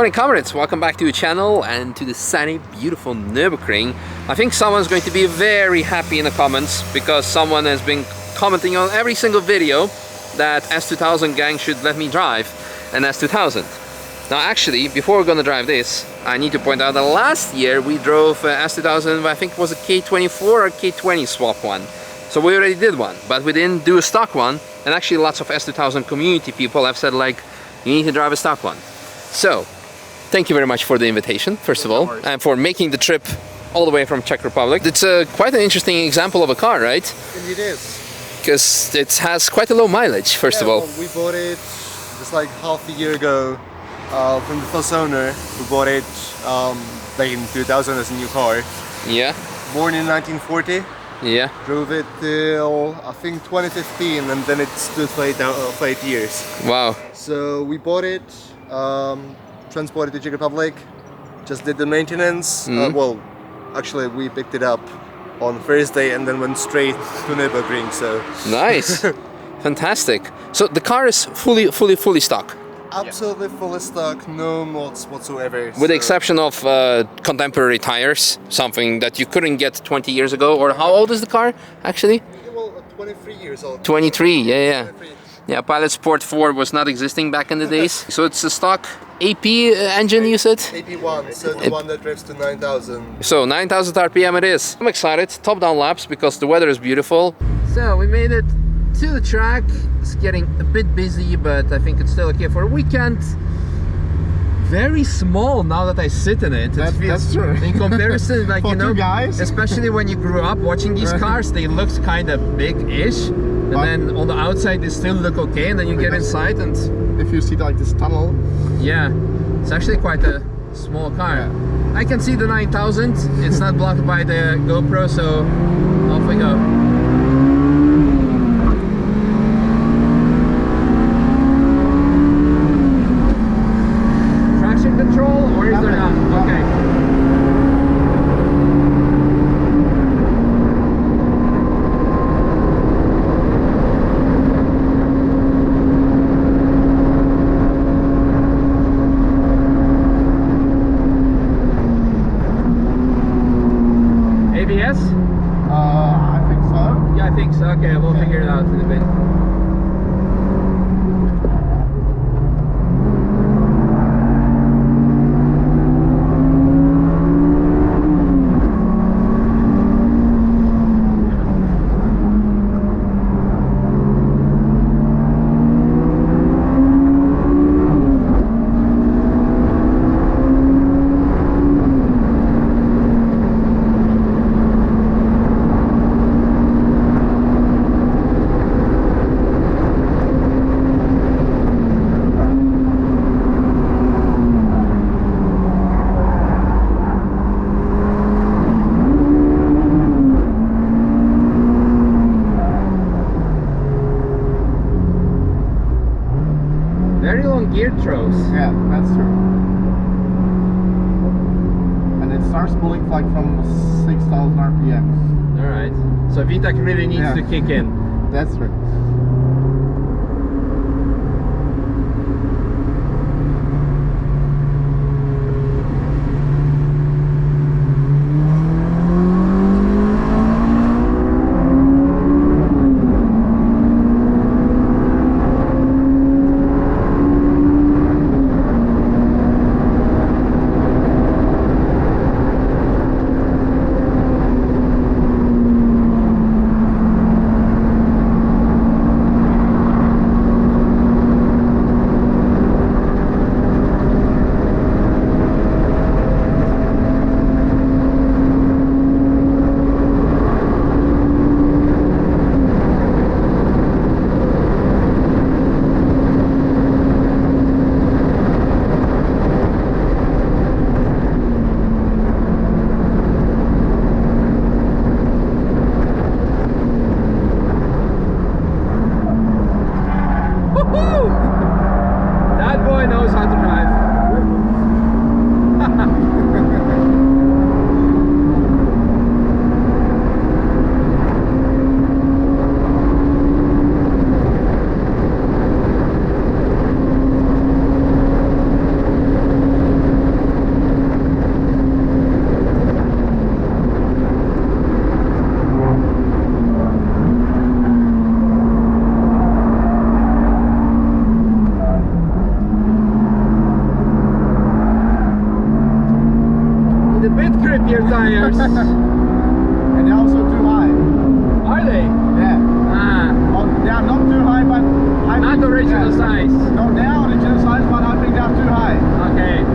morning, comrades, welcome back to the channel and to the sunny, beautiful Nürburgring. I think someone's going to be very happy in the comments because someone has been commenting on every single video that S2000 gang should let me drive an S2000. Now actually, before we're gonna drive this, I need to point out that last year we drove S2000, I think it was a K24 or K20 swap one. So we already did one, but we didn't do a stock one, and actually lots of S2000 community people have said like, you need to drive a stock one. So, thank you very much for the invitation, first of all, and for making the trip all the way from Czech Republic. It's quite an interesting example of a car, right? Indeed it is. Because it has quite a low mileage, first of all. Well, we bought it just like half a year ago from the first owner who bought it back in 2000 as a new car. Yeah. Born in 1940. Yeah. Drove it till I think 2015, and then it stood for 8 years. Wow. So we bought it, transported to Czech Republic, just did the maintenance. Well, actually we picked it up on Thursday and then went straight to Nürburgring. So nice. Fantastic. So the car is fully stock. Absolutely fully stock, no mods whatsoever. With the exception of contemporary tires, something that you couldn't get 20 years ago. Or how old is the car, actually? Well, 23 years old. 23, yeah. 23. Yeah, Pilot Sport 4 was not existing back in the days. So it's a stock AP engine, you said? AP1, so the one that drives to 9,000. So 9,000 RPM it is. I'm excited, top down laps, because the weather is beautiful. So we made it to the track. It's getting a bit busy, but I think it's still okay for a weekend. Very small now that I sit in it. That's true. In comparison, like, you know, guys. Especially when you grew up watching these cars, they looked kind of big-ish. And then on the outside, they still look okay. And then you get inside and... If you see like this tunnel. Yeah, it's actually quite a small car. Yeah. I can see the 9000. It's not blocked by the GoPro, so off we go. Control, or is there not? Okay. ABS? I think so. Yeah, I think so. Okay, we'll figure it out in a bit. Very long gear throws. Yeah, that's true. And it starts pulling like from 6,000 RPM. Alright. So VTEC really needs to kick in. That's true. and a bit grippier tires. And they're also too high. Are they? Yeah. Ah, Oh, they are not too high, but I not think, original size. No, they are original size, but I think they are too high. Okay.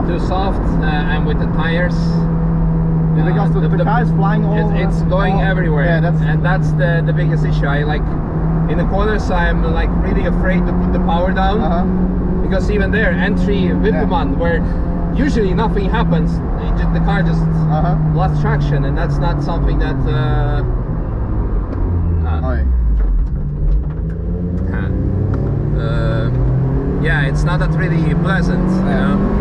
Too soft, and with the tires. Yeah, because the car is flying all over. It's going everywhere. Yeah, that's the biggest issue. I like in the corners. I'm like really afraid to put the power down because even there, entry Wipperman, where usually nothing happens, the car just lost traction, and that's not something that. Yeah, it's not that really pleasant, you know.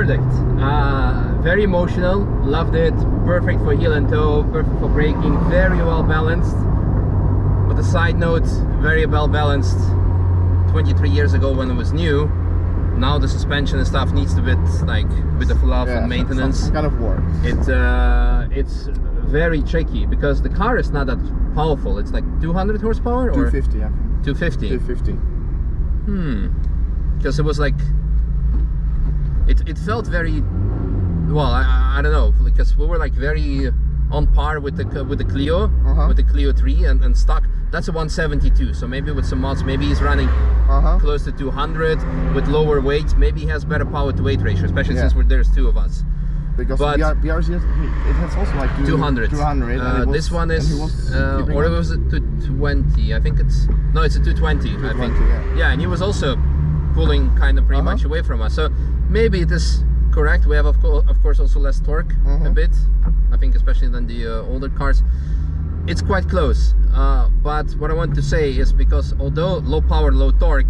verdict. Very emotional, loved it, perfect for heel and toe, perfect for braking, very well balanced. But the side note, very well balanced 23 years ago when it was new. Now the suspension and stuff needs a bit of love and maintenance. Some kind of work. It's very tricky because the car is not that powerful. It's like 200 horsepower or 250, I think. 250. 250. Because it was like it felt very well. I don't know, because we were like very on par with the Clio, with the Clio 3 and stock. That's a 172. So maybe with some mods, maybe he's running close to 200 with lower weight. Maybe he has better power to weight ratio, especially since there's two of us. Because BRZ, it has also like 200. 200. This one is, or it was a 220. I think it's a 220. I think. Yeah, and he was also pulling kind of pretty much away from us. So maybe it is correct. We have of course also less torque a bit. I think especially than the older cars. It's quite close. But what I want to say is because although low power, low torque,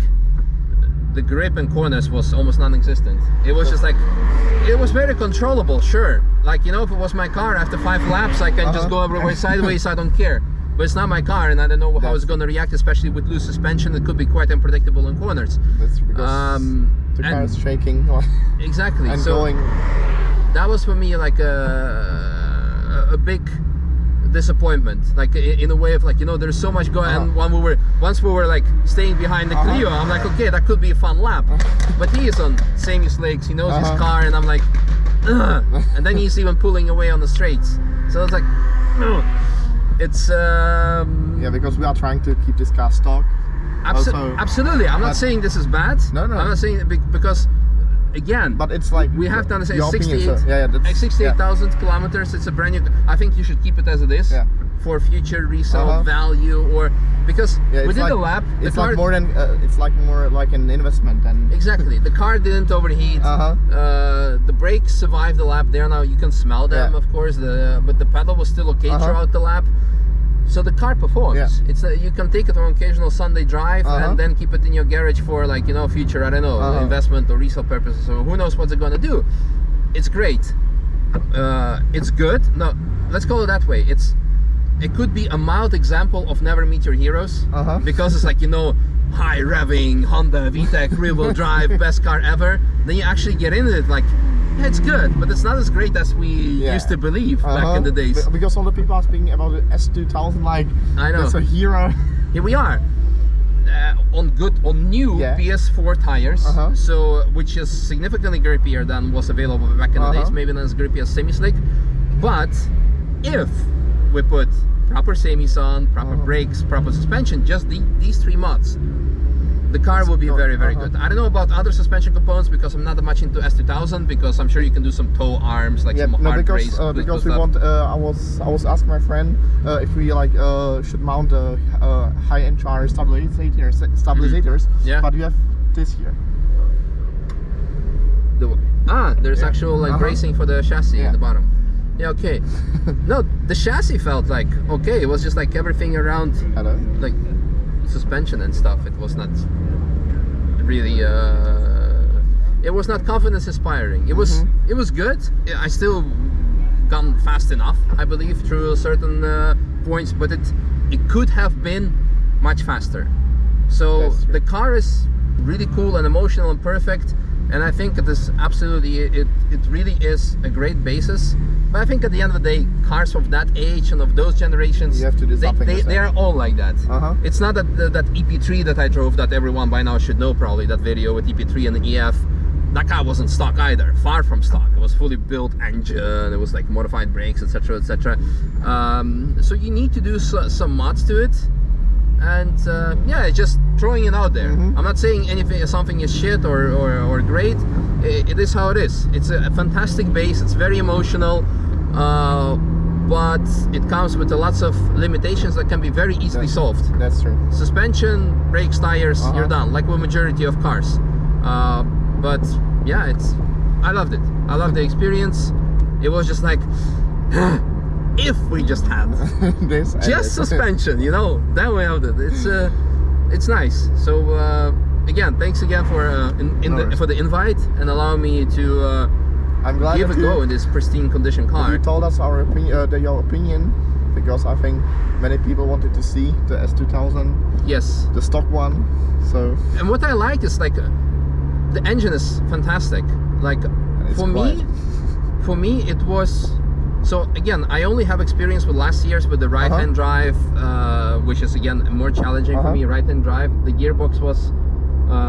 the grip in corners was almost non-existent. It was just like, it was very controllable, sure. Like, you know, if it was my car, after 5 laps, I can just go every way sideways, I don't care. But it's not my car, and I don't know how it's going to react, especially with loose suspension. It could be quite unpredictable in corners. That's because the car is shaking. Exactly. And so going. That was for me like a big disappointment, like in a way of like, you know, there's so much going on. Once we were like staying behind the Clio, I'm like, okay, that could be a fun lap. But he is on Sammy's legs, he knows his car, and I'm like, ugh. And then he's even pulling away on the straights. So it's like, it's yeah, because we are trying to keep this car stock. Absolutely. I'm not saying this is bad. No. I'm not saying it because again, but it's like we have to understand 68,000 kilometers. It's a brand new. I think you should keep it as it is for future resale value, or because we did the lap. It's like more than it's like more like an investment than exactly. The car didn't overheat. The brakes survived the lap. There now you can smell them, of course. But the pedal was still okay throughout the lap. So the car performs. It's you can take it on occasional Sunday drive and then keep it in your garage for, like, you know, future, I don't know, investment or resale purposes, or who knows what it's gonna do. It's great. It's good. No, let's call it that way. It could be a mild example of never meet your heroes, because it's like, you know, high revving Honda VTEC rear-wheel drive, best car ever. Then you actually get into it, like, yeah, it's good, but it's not as great as we used to believe back in the days. Because all the people are speaking about the S2000, like, I know, it's a hero. Here we are, on new PS4 tires, so which is significantly grippier than was available back in the days. Maybe not as grippy as semi-slick, but if we put proper semis on, proper brakes, proper suspension, just these 3 mods, the car will be very, very good. I don't know about other suspension components because I'm not that much into S2000, because I'm sure you can do some toe arms, like some hard brace. Because we want. I was asking my friend if we like should mount high-end car stabilizers. But you have this here. There's actual like bracing for the chassis at the bottom. Yeah, okay. No, the chassis felt like okay. It was just like everything around, like suspension and stuff. It was not really it was not confidence inspiring. It was good. I still gone fast enough, I believe, through certain points, but it could have been much faster. So the car is really cool and emotional and perfect, and I think it is absolutely, it really is a great basis. But I think at the end of the day, cars of that age and of those generations, you have to do they are all like that. It's not that EP3 that I drove that everyone by now should know, probably, that video with EP3 and the EF. That car wasn't stock either, far from stock. It was fully built engine, it was like modified brakes, etc, etc. So you need to do some mods to it. And yeah, just throwing it out there. I'm not saying something is shit or great. It is how it is. It's a fantastic base. It's very emotional, but it comes with lots of limitations that can be very easily solved. That's true. Suspension, brakes, tires, you're done, like with majority of cars. But yeah, I loved it. I loved the experience. It was just like, if we just had just suspension, you know, then we have it. It's nice. So again, thanks again for for the invite and allowing me to I'm glad give a go in this pristine condition car. You told us our opinion, your opinion, because I think many people wanted to see the S2000. Yes. The stock one. So. And what I like is like the engine is fantastic. Like for me, it was. So again, I only have experience with last year's with the right-hand drive, which is again more challenging for me. Right-hand drive. The gearbox was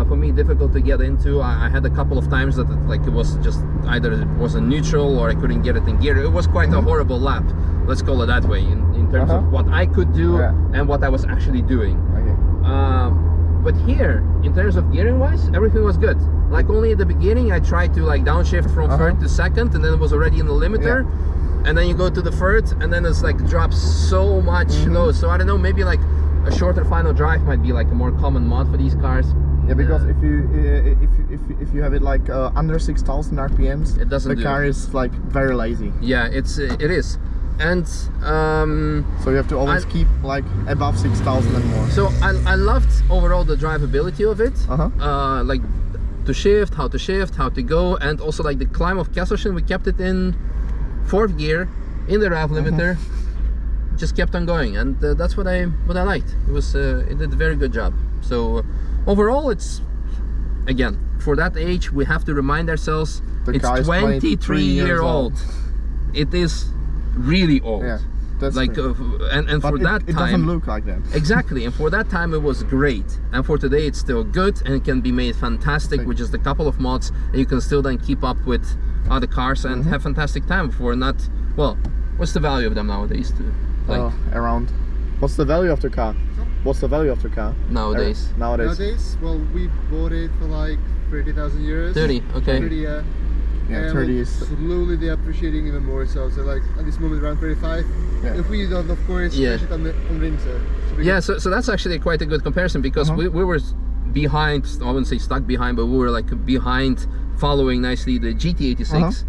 for me difficult to get into. I had a couple of times that it was just either it was a neutral or I couldn't get it in gear. It was quite a horrible lap. Let's call it that way in terms of what I could do and what I was actually doing. But here, in terms of gearing wise, everything was good. Like only at the beginning, I tried to like downshift from third to second, and then it was already in the limiter. And then you go to the third, and then it's like drops so much low. So I don't know, maybe like a shorter final drive might be like a more common mod for these cars. Yeah, because if you have it like under 6,000 RPMs, it doesn't. The car is like very lazy. Yeah, it is. And so you have to always keep like above 6,000 and more. So I loved overall the drivability of it, like to shift, how to go, and also like the climb of Charoudin. We kept it in 4th gear in the rev limiter, just kept on going, and that's what I liked. It was it did a very good job. So overall, it's again for that age we have to remind ourselves it's 23 years old. It is really old. Yeah, that's like and for that time it doesn't look like that. Exactly, and for that time it was great, and for today it's still good and it can be made fantastic with just a couple of mods, and you can still then keep up with other cars and have fantastic time for not, well, what's the value of them nowadays too? Like around, what's the value of the car? What's the value of the car nowadays? Nowadays, well, we bought it for like 30,000 euros. 30, okay. 30, yeah. Yeah, 30 is slowly they're appreciating even more. So like at this moment around 35. Yeah. If we don't, of course, push it on winter. So that's actually quite a good comparison, because we were behind. I wouldn't say stuck behind, but we were like behind, following nicely the GT86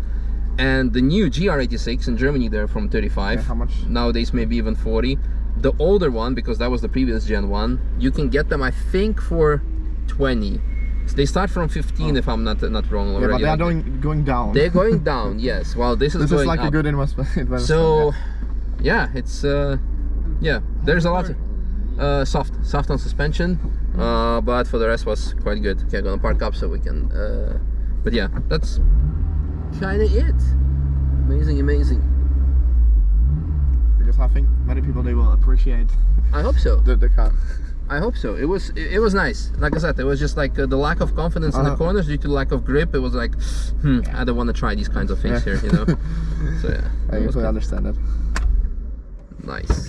and the new GR86 in Germany. They're from 35. Yeah, how much? Nowadays maybe even 40. The older one, because that was the previous gen one, you can get them I think for 20. So they start from 15 if I'm not wrong already. Yeah, but they are going down. They're going down, yes. Well, this is going like up. A good investment. So yeah, it's yeah, there's a lot soft on suspension, but for the rest was quite good. Okay, I'm gonna park up so we can but yeah, that's kind of it. Amazing. Because I think many people, they will appreciate. I hope so. The car. I hope so. It was nice. Like I said, it was just like the lack of confidence in the corners due to lack of grip. It was like, I don't want to try these kinds of things here, you know. So yeah, I usually understand that. Nice.